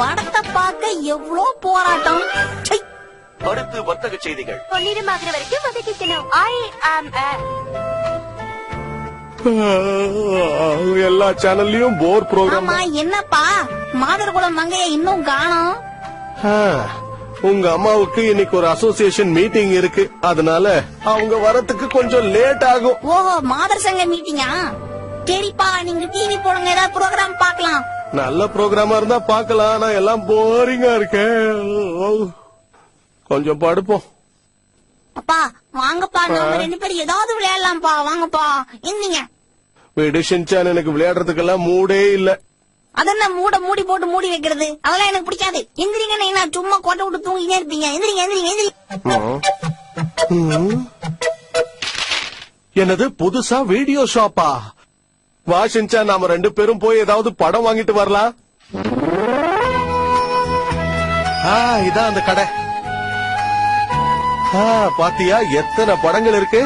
படத்தை பார்க்க எவ்வளோ போராட்டம். அடுத்து வர்த்தக செய்திகள். பொன்னிறமாகிற வரைக்கும் வதக்கிக்கணும். எல்லா சேனல்லயும் போர் ப்ரோக்ராம். ஆமா, என்னப்பா மாதர்குலம் மங்கைய இன்னும் காணோம்? உங்க அம்மாவுக்கு இன்னைக்கு ஒரு அசோசியேஷன் மீட்டிங் இருக்கு, அதனால அவங்க வரத்துக்கு கொஞ்சம் லேட் ஆகும். ஓஹோ, மாதர் சங்க மீட்டிங்கா? சரிப்பா, நீங்க டிவி போடுங்க, ஏதாவது ப்ரோக்ராம் பார்க்கலாம். நல்ல ப்ரோக்ராமா இருந்தா பாக்கலாம், ஆனா எல்லாம் போரிங்கா இருக்கு. கொஞ்சம் படுப்போம். அப்பா வாங்கப்பா, நம்ம 2 பேரும் ஏதாவது விளையாடலாம்ப்பா. வாங்கப்பா, எந்திங்க. விடு ஷின்சான், எனக்கு விளையாடுறதுக்கெல்லாம் மூடே இல்ல. அதென்ன மூடி போட்டு மூடி வைக்கிறது, அதெல்லாம் எனக்கு பிடிக்காது. எந்திரிங்க, நீங்க சும்மா கொட்டை விட்டு தூங்கிட்டே இருப்பீங்க. எந்திரிங்க எந்திரிங்க எந்திரிங்க. என்னது புதுசா வீடியோ ஷாப்பா? வா ஷின்சான், நாம 2 பேரும் போய் ஏதாவது படம் வாங்கிட்டு வரலாம். இதான் அந்த கடை. பாத்தியா எத்தனை படங்கள் இருக்கு.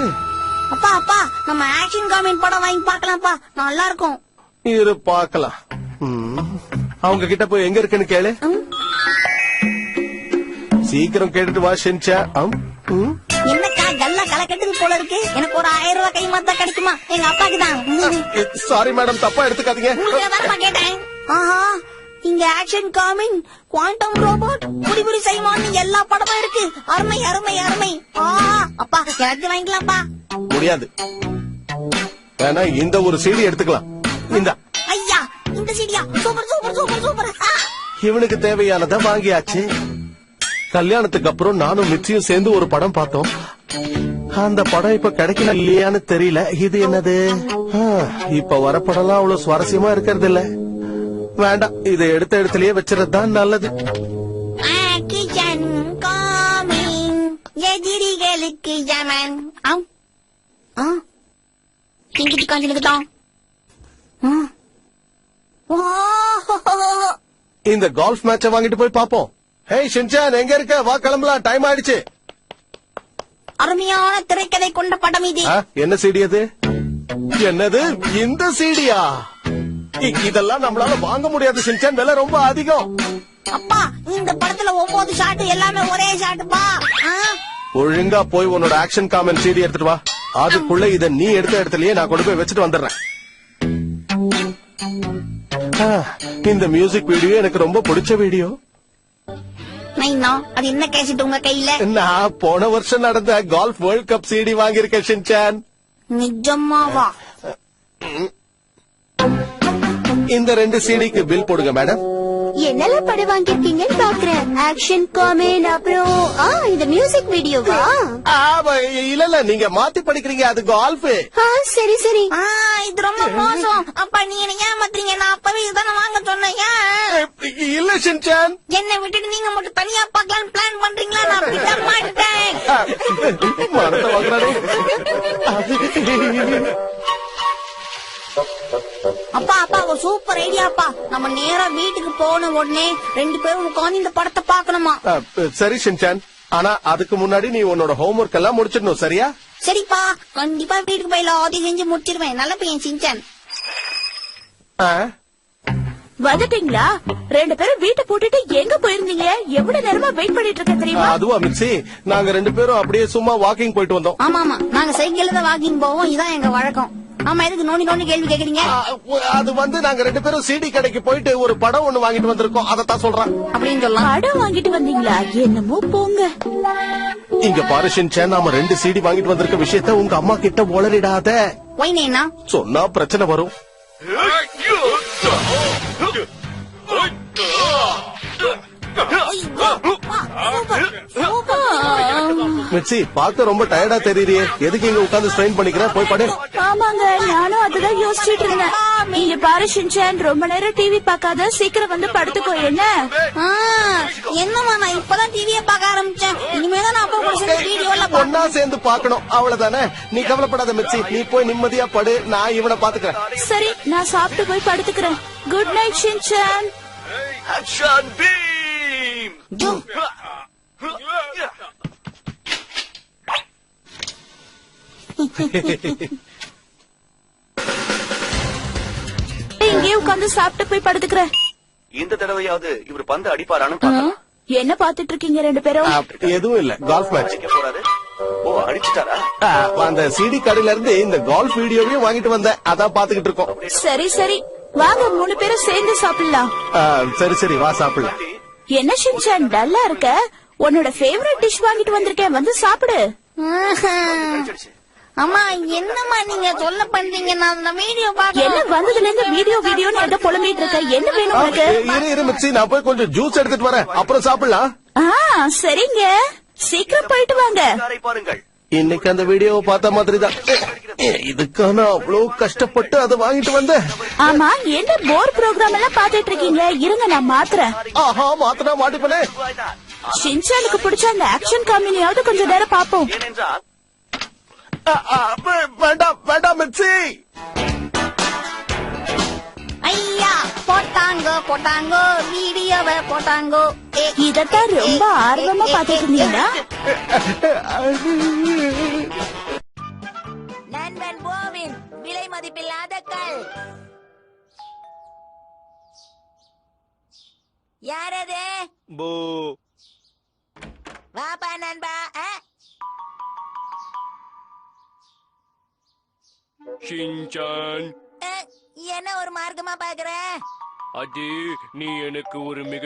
அப்பா அப்பா, நம்ம ஆக்ஷன் காமெடி படம் வாங்கி பார்க்கலாம்ப்பா, நல்லா இருக்கும். இரு பார்க்கலாம். அவங்க கிட்ட போய் எங்க இருக்குன்னு கேளு. சீக்கிரம் கேட்டுட்டு வா ஷின்சான். என்னக்கா கல்லா களை கட்டுது போல இருக்கு. எனக்கு ஒரு 1000 ரூபாய் கை மாத்தா கிடைக்குமா? எங்க அப்பாக்கு தான். சாரி மேடம், தப்பா எடுத்துக்காதீங்க. கேட்டேன். ஆஹா, இங்க ஆக்ஷன் காமிங், குவாண்டம் ரோபோட், புடி சைமான் எல்லா படமும் இருக்கு. அருமை அருமை அருமை. அப்பா எல்லாத்தையும் வாங்கிக்கலாம்ப்பா. முடியாது, வேணா இந்த ஒரு சீடி எடுத்துக்கலாம். இந்த ஐயா, இந்த சீடியா? Super super super super. இவனுக்கு தேவையானதை வாங்கியாச்சு. கல்யாணத்துக்கு அப்புறம் நானும் மிச்சியும் சேர்ந்து ஒரு படம் பார்த்தோம். அந்த படம் இப்ப கிடைக்கல இல்லையான்னு தெரியல. இது என்னது? இப்ப வர படம்லாம் அவ்வளவு சுவாரஸ்யமா இருக்கிறது இல்ல. வேண்டாம், இதை எடுத்த இடத்துலயே வச்சுறதுதான் நல்லது. எதிரிகளுக்கு ஜமன். இந்த கால்ஃப் மேட்ச வாங்கிட்டு போய் பாப்போம். ஹேய் ஷின்சான், எங்க இருக்க? வா கிளம்பலாம், டைம் ஆயிடுச்சு. அருமையான திரைக்கதை கொண்ட படம் இது. என்ன சீடி அது? என்னது இந்த சீடியா? இதெல்லாம் நம்மளால வாங்க முடியாது ஷின்சான், விலை ரொம்ப அதிகம். அப்பா, இந்த படத்துல 9 ஷாட் எல்லாமே ஒரே ஷாட்டுப்பா. ஒழுங்கா போய் உன்னோட ஆக்ஷன் காமெண்ட் சீடி எடுத்துட்டு வா. அதுக்குள்ள இத நீ எடுத்த இடத்துலயே நான் கொண்டு போய் வச்சுட்டு வந்துடுறேன். இந்த மியூசிக் வீடியோ எனக்கு ரொம்ப பிடிச்ச வீடியோ. அது என்ன கேசட் உங்க கையில? நான் போன வருஷம் நடந்த கால்ஃப் வேர்ல்ட் கப் சீடி வாங்கியிருக்கேன் ஷின்சான். நிஜமாவா? இந்த 2 சீடிக்கு பில் போடுங்க மேடம். என்னெல்லாம் படம் வாங்கிருக்கீங்கன்னு பாக்குறேன். ஆக்ஷன் காமெண்ட், அப்புறம் இந்த மியூசிக் வீடியோவா? இல்ல, நீங்க மாத்தி படிக்கிறீங்க, அது கால்ஃப். சரி சரி. இது ரொம்ப மோசம். அப்பா, நீ என்ன ஏமாத்துறீங்க? நான் அப்பவே இதுதானே வாங்க சொன்னேன். இல்ல ஷின்சான், என்னை விட்டுட்டு நீங்க மட்டும் தனியா பார்க்கலான்னு பிளான் பண்றீங்களா? நான் விட மாட்டேன். மரத்தை வாங்குறானே. அப்பா அப்பா, ஒரு சூப்பர் ஐடியாப்பா. நம்ம நேரா வீட்டுக்கு போன உடனே 2 பேரும் உட்கார்ந்து இந்த படத்தை பாக்கணுமா? சரி ஷின்சான், ஆனா அதுக்கு முன்னாடி நீ உன்னோட ஹோம்வொர்க் எல்லாம் முடிச்சிடணும், சரியா? சரிப்பா, கண்டிப்பா வீட்டுக்கு போய் எல்லாத்தையும் செஞ்சு முடிச்சிருவேன். நல்ல பையன் ஷின்சான். வந்துட்டீங்களா? 2 பேரும் வீட்டை போட்டுட்டு எங்க போயிருந்தீங்க? எவ்வளவு நேரமா வெயிட் பண்ணிட்டு இருக்க தெரியுமா? அதுவா மிக்சி, நாங்க 2 பேரும் அப்படியே சும்மா வாக்கிங் போயிட்டு வந்தோம். ஆமா ஆமா, நாங்க சைக்கிள்ல தான் வாக்கிங் போவோம். இதான் எங்க வழக்கம். ஆமா, எதுக்கு நோண்டி கேள்வி கேக்குறீங்க? அது வந்து நாங்க 2 பேரும் சிடி கடைக்கு போயிட்டு ஒரு படம் ஒண்ணு வாங்கிட்டு வந்திருக்கோம், அதத்தான் சொல்றேன். அப்படின்னு சொல்லலாம். படம் வாங்கிட்டு வந்தீங்களா? என்னமோ போங்க. இங்க பாரு ஷின்சான், நாம 2 சிடி வாங்கிட்டு வந்திருக்க விஷயத்த உங்க அம்மா கிட்ட உளறிடாத. ஒய்னேனா சொன்னா பிரச்சனை வரும். மிச்சி, பார்க்க ரொம்ப டயர்டா தெரியுறியே, எதுக்கு இங்க உட்கார்ந்து ஸ்ட்ரெயின் பண்ணிக்கிற? போய் படு. ஆமாங்க, நானும் அதுதான் யோசிச்சுட்டு இருந்தேன். நீங்க பாரு ஷின்சான், ரொம்ப நேரம் டிவி பார்க்காத, சீக்கிரம் வந்து படுத்துக்கோ. என்ன என்னமா, நான் இப்பதான் டிவியை பார்க்க ஆரம்பிச்சேன். இனிமேதான் நான் அப்பா வீடியோல ஒன்னா சேர்ந்து பாக்கணும், அவ்வளவுதானே. நீ கவலைப்படாத மிச்சி, நீ போய் நிம்மதியா படு, நான் இவனை பாத்துக்கிறேன். சரி, நான் சாப்பிட்டு போய் படுத்துக்கிறேன். Good night Shinchan. Action Bheem. இங்கே உட்கார்ந்து சாப்பிட்டு போய் படுத்துக்கிறேன். இந்த தடவையாவது இவர் பந்து அடிப்பாரான்னு பார்க்கலாம். என்ன பாத்துட்டு இருக்கீங்க ரெண்டு பேரும்? எதுவும் இல்ல, கால்ஃப் மேட்ச். அடிக்க போறாரு. ஓ, அடிச்சிட்டாரா? அந்த சிடி கடையில இருந்து இந்த கால்ஃப் வீடியோவையும் வாங்கிட்டு வந்தேன், அதான் பாத்துக்கிட்டு இருக்கோம். சரி சரி, வாங்க 3 பேரும் சேர்ந்து சாப்பிடலாம். சரி சரி, வா சாப்பிடலாம். என்ன ஷின்சான் டல்லா இருக்க? உன்னோட ஃபேவரட் டிஷ் வாங்கிட்டு வந்திருக்கேன், வந்து சாப்பிடு. அம்மா என்னம்மா நீங்க சொல்ல பண்றீங்க? நான் அந்த வீடியோ என்ன பாக்க வந்ததுல இருந்து வீடியோன்னு எங்க புலம்பிட்டு இருக்க? என்ன வேணும் உனக்கு? இரு மிச்சி, நான் போய் கொஞ்சம் ஜூஸ் எடுத்துட்டு வரேன், அப்புறம் சாப்பிடலாம். சரிங்க, சீக்கிரம் போயிட்டு வாங்க. காரை பாருங்கள். இன்னைக்கு அந்த வீடியோவை பார்த்த மாதிரி தான். இதுக்கான அவ்வளவு கஷ்டப்பட்டு அதை வாங்கிட்டு வந்தேன். ஆமா, என்ன போர் ப்ரோக்ராம் எல்லாம் பாத்துட்டு இருக்கீங்க? இருங்க நான் மாத்துறேன். ஆஹா, மாத்தினா மாட்டிப்பனே. ஷின்சானுக்கு பிடிச்ச அந்த ஆக்ஷன் காமெடியாவது கொஞ்ச நேரம் பாப்போம். ஏனென்றால் வேண்டாம் வேண்டாம் மிச்சி. ஐயா போட்டாங்கோ வீடியோவை போட்டாங்கோ. இதத்தான் ரொம்ப ஆர்வமா பாத்துட்டு இருந்தீங்களா? நண்பன் போவின் விலை மதிப்பில்லாத கல். யாரது? வாப்பா நண்பா. ஷின்சான், என்ன ஒரு மார்க்கமா பாக்குற? அது நீ எனக்கு ஒரு மிக